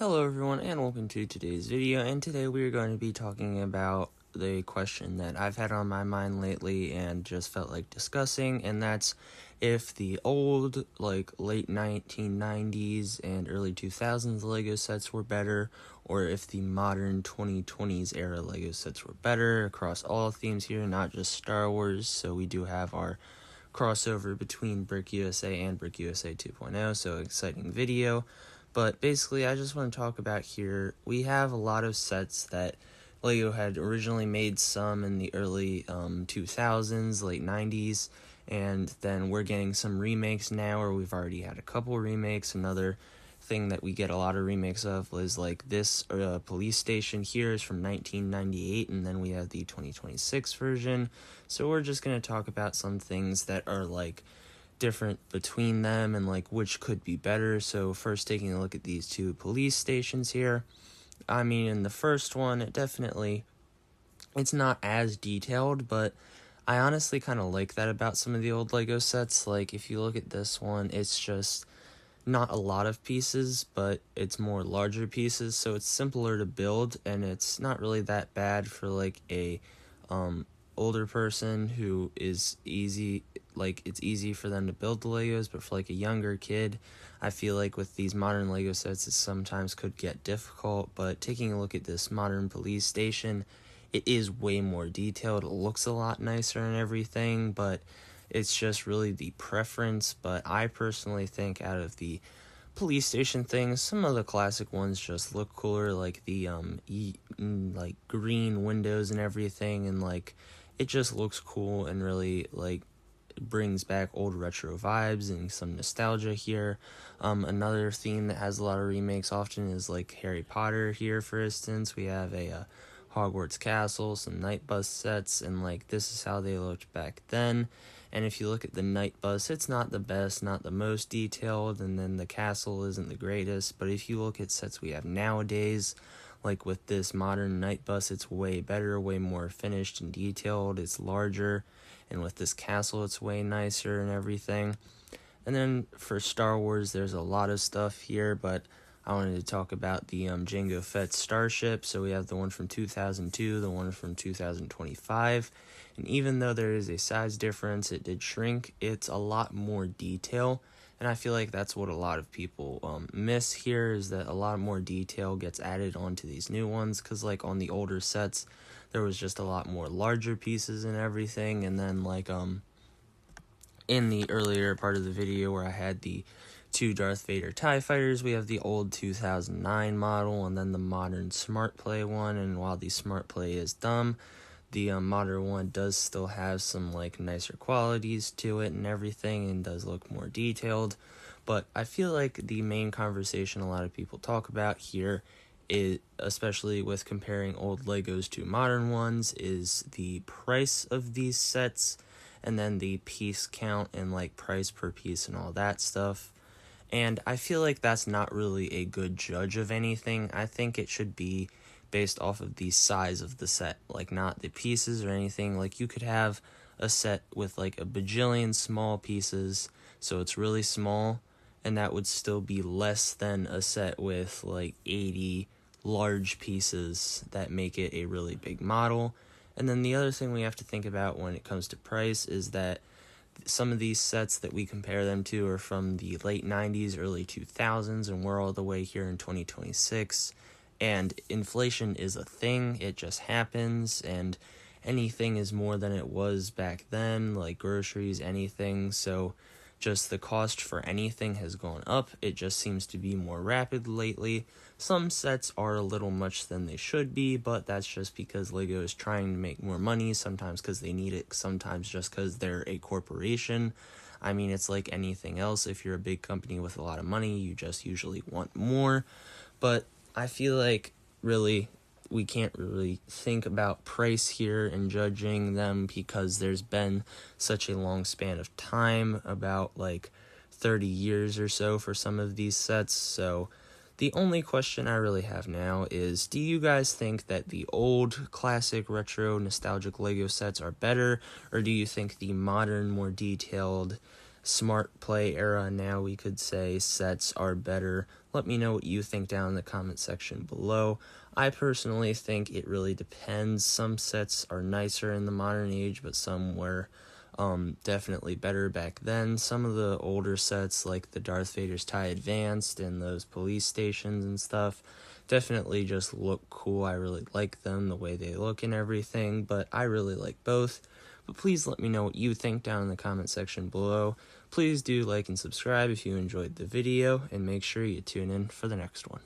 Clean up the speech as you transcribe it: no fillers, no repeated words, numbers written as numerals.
Hello everyone and welcome to today's video, and today we are going to be talking about the question that I've had on my mind lately and just felt like discussing, and that's if the old late 1990s and early 2000s Lego sets were better, or if the modern 2020s era Lego sets were better across all themes here, not just Star Wars. So we do have our crossover between Brick USA and Brick USA 2.0, so exciting video. But basically, I just want to talk about here, we have a lot of sets that LEGO had originally made some in the early 2000s, late 90s, and then we're getting some remakes now, or we've already had a couple remakes. Another thing that we get a lot of remakes of was like this police station here is from 1998, and then we have the 2026 version. So we're just going to talk about some things that are different between them and which could be better. So first, taking a look at these two police stations here. I mean, in the first one, it's not as detailed, but I honestly kind of like that about some of the old Lego sets. If you look at this one, it's just not a lot of pieces, but it's more larger pieces, so it's simpler to build, and it's not really that bad for a older person who is it's easy for them to build the Legos. But for a younger kid, I feel with these modern Lego sets, it sometimes could get difficult. But taking a look at this modern police station, it is way more detailed. It looks a lot nicer and everything, but it's just really the preference. But I personally think out of the police station things, some of the classic ones just look cooler, like the green windows and everything, and it just looks cool and really brings back old retro vibes and some nostalgia here. Another theme that has a lot of remakes often is Harry Potter here. For instance, we have a Hogwarts Castle, some night bus sets, and this is how they looked back then. And if you look at the night bus, it's not the best, not the most detailed, and then the castle isn't the greatest. But if you look at sets we have nowadays, with this modern night bus, it's way better, way more finished and detailed, it's larger, and with this castle, it's way nicer and everything. And then for Star Wars, there's a lot of stuff here, but I wanted to talk about the Jango Fett Starship. So we have the one from 2002, the one from 2025, and even though there is a size difference, it did shrink. It's a lot more detail, and I feel that's what a lot of people miss here, is that a lot more detail gets added onto these new ones, because on the older sets, there was just a lot more larger pieces and everything. And then in the earlier part of the video where I had the two Darth Vader TIE Fighters, we have the old 2009 model and then the modern Smart Play one. And while the Smart Play is dumb, the modern one does still have some nicer qualities to it and everything, and does look more detailed. But I feel the main conversation a lot of people talk about here is, especially with comparing old Legos to modern ones, is the price of these sets, and then the piece count and price per piece and all that stuff. And I feel that's not really a good judge of anything. I think it should be based off of the size of the set, not the pieces or anything. You could have a set with a bajillion small pieces, so it's really small, and that would still be less than a set with 80 large pieces that make it a really big model. And then the other thing we have to think about when it comes to price is that some of these sets that we compare them to are from the late 90s, early 2000s, and we're all the way here in 2026. And inflation is a thing, it just happens, and anything is more than it was back then, groceries, anything. So just the cost for anything has gone up. It just seems to be more rapid lately. Some sets are a little much than they should be, but that's just because LEGO is trying to make more money, sometimes because they need it, sometimes just because they're a corporation. I mean, it's like anything else. If you're a big company with a lot of money, you just usually want more. But I feel really we can't really think about price here and judging them, because there's been such a long span of time, about 30 years or so for some of these sets. So the only question I really have now is, do you guys think that the old classic retro nostalgic Lego sets are better, or do you think the modern, more detailed Smart Play era, now we could say, sets are better? Let me know what you think down in the comment section below. I personally think it really depends. Some sets are nicer in the modern age, but some were definitely better back then. Some of the older sets, like the Darth Vader's TIE Advanced and those police stations and stuff, definitely just look cool. I really like them, the way they look and everything, but I really like both. But please let me know what you think down in the comment section below. Please do like and subscribe if you enjoyed the video, and make sure you tune in for the next one.